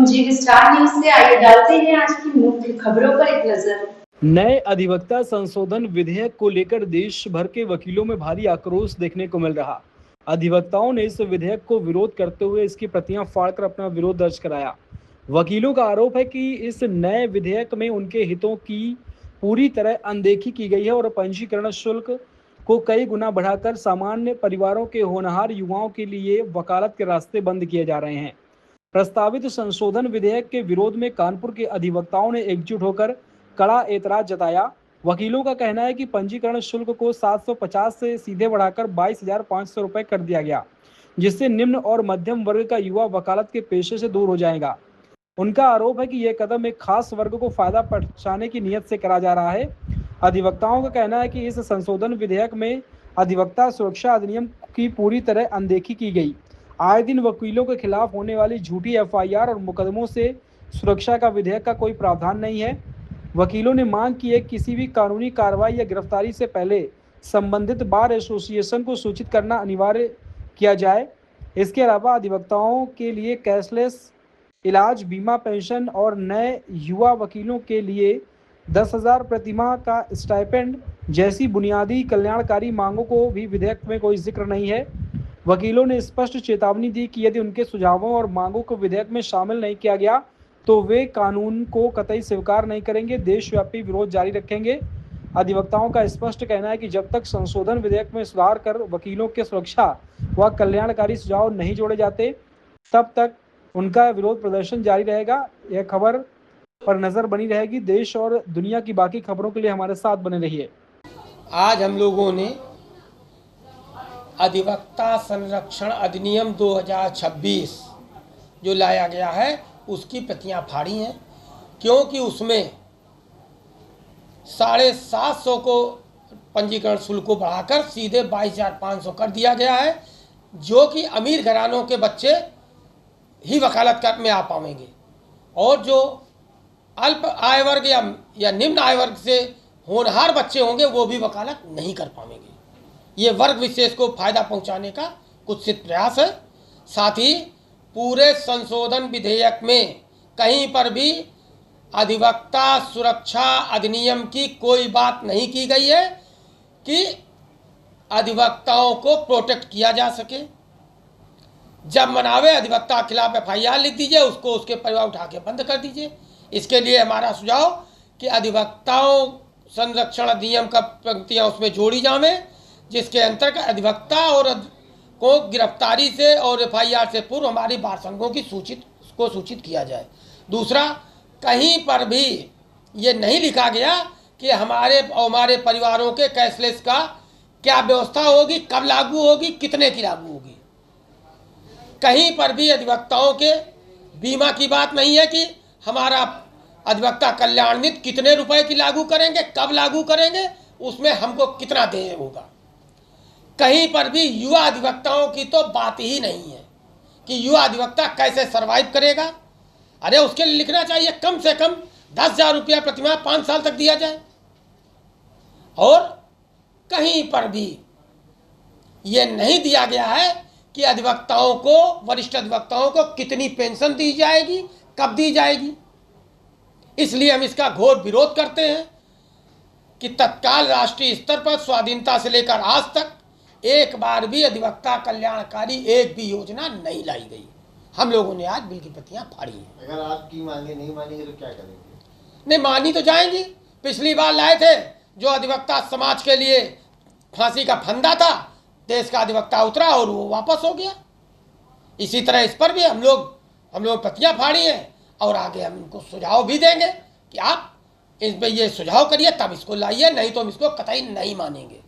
जी star news से आइए डालते हैं आज की मुख्य खबरों पर एक नजर। नए अधिवक्ता संशोधन विधेयक को लेकर देश भर के वकीलों में भारी आक्रोश देखने को मिल रहा। अधिवक्ताओं ने इस विधेयक को विरोध करते हुए इसकी प्रतियां फाड़कर अपना विरोध दर्ज कराया। वकीलों का आरोप है कि इस नए विधेयक में उनके हितों की पूरी तरह अनदेखी की गई है और पंजीकरण शुल्क को कई गुना बढ़ाकर सामान्य परिवारों के होनहार युवाओं के लिए वकालत के रास्ते बंद किए जा रहे हैं। प्रस्तावित संशोधन विधेयक के विरोध में कानपुर के अधिवक्ताओं ने एकजुट होकर कड़ा एतराज जताया। वकीलों का कहना है कि पंजीकरण शुल्क को 750 से सीधे बढ़ाकर 22,500 रुपए कर दिया गया, जिससे निम्न और मध्यम वर्ग का युवा वकालत के पेशे से दूर हो जाएगा। उनका आरोप है कि यह कदम एक खास वर्ग को फायदा पहुंचाने की नीयत से करा जा रहा है। अधिवक्ताओं का कहना है कि इस संशोधन विधेयक में अधिवक्ता सुरक्षा अधिनियम की पूरी तरह अनदेखी की गई। आए दिन वकीलों के खिलाफ होने वाली झूठी एफआईआर और मुकदमों से सुरक्षा का विधेयक का कोई प्रावधान नहीं है। वकीलों ने मांग की है कि किसी भी कानूनी कार्रवाई या गिरफ्तारी से पहले संबंधित बार एसोसिएशन को सूचित करना अनिवार्य किया जाए। इसके अलावा अधिवक्ताओं के लिए कैशलेस इलाज, बीमा, पेंशन और नए युवा वकीलों के लिए 10,000 प्रतिमाह का स्टाइपेंड जैसी बुनियादी कल्याणकारी मांगों को भी विधेयक में कोई जिक्र नहीं है। वकीलों ने स्पष्ट चेतावनी दी कि यदि उनके सुझावों और मांगों को विधेयक में शामिल नहीं किया गया तो वे कानून को कतई स्वीकार नहीं करेंगे, देशव्यापी विरोध जारी रखेंगे। अधिवक्ताओं का स्पष्ट कहना है कि जब तक संशोधन विधेयक में सुधार कर वकीलों के सुरक्षा व कल्याणकारी सुझाव नहीं जोड़े जाते, तब तक उनका विरोध प्रदर्शन जारी रहेगा। यह खबर पर नजर बनी रहेगी। देश और दुनिया की बाकी खबरों के लिए हमारे साथ बने रहिए। आज हम लोगों ने अधिवक्ता संरक्षण अधिनियम 2026 जो लाया गया है उसकी प्रतियां फाड़ी हैं, क्योंकि उसमें 750 को पंजीकरण शुल्क को बढ़ाकर सीधे 22,500 कर दिया गया है, जो कि अमीर घरानों के बच्चे ही वकालत में आ पाएंगे और जो अल्प आय वर्ग या निम्न आय वर्ग से होनहार बच्चे होंगे वो भी वकालत नहीं कर पाएंगे। ये वर्ग विशेष को फायदा पहुंचाने का कुत्सित प्रयास है। साथ ही पूरे संशोधन विधेयक में कहीं पर भी अधिवक्ता सुरक्षा अधिनियम की कोई बात नहीं की गई है कि अधिवक्ताओं को प्रोटेक्ट किया जा सके। जब मनावे अधिवक्ता खिलाफ एफआईआर लिख दीजिए, उसको उसके परिवार उठा के बंद कर दीजिए। इसके लिए हमारा सुझाव कि अधिवक्ताओं संरक्षण अधिनियम का पंक्तियां उसमें जोड़ी जावें, जिसके अंतर्गत अधिवक्ता और को गिरफ्तारी से और एफआईआर से पूर्व हमारी बार संघों की सूचित किया जाए। दूसरा, कहीं पर भी ये नहीं लिखा गया कि हमारे परिवारों के कैशलेस का क्या व्यवस्था होगी, कब लागू होगी, कितने की लागू होगी। कहीं पर भी अधिवक्ताओं के बीमा की बात नहीं है कि हमारा अधिवक्ता कल्याण नीति कितने रुपए की लागू करेंगे, कब लागू करेंगे, उसमें हमको कितना देय होगा। कहीं पर भी युवा अधिवक्ताओं की तो बात ही नहीं है कि युवा अधिवक्ता कैसे सरवाइव करेगा। अरे उसके लिए लिखना चाहिए कम से कम 10,000 रुपया प्रतिमाह 5 साल तक दिया जाए। और कहीं पर भी ये नहीं दिया गया है कि अधिवक्ताओं को, वरिष्ठ अधिवक्ताओं को कितनी पेंशन दी जाएगी, कब दी जाएगी। इसलिए हम इसका घोर विरोध करते हैं कि तत्काल राष्ट्रीय स्तर पर स्वाधीनता से लेकर आज तक एक बार भी अधिवक्ता कल्याणकारी एक भी योजना नहीं लाई गई। हम लोगों ने आज बिल की प्रतियां फाड़ी हैं। अगर आपकी मांगे नहीं मानेंगे तो क्या करेंगे? नहीं मानी तो जाएंगी। पिछली बार लाए थे जो अधिवक्ता समाज के लिए फांसी का फंदा था, देश का अधिवक्ता उतरा और वो वापस हो गया। इसी तरह इस पर भी हम लोग प्रतियां फाड़ी हैं और आगे हम उनको सुझाव भी देंगे कि आप इसमें ये सुझाव करिए, तब इसको लाइए, नहीं तो हम इसको कतई नहीं मानेंगे।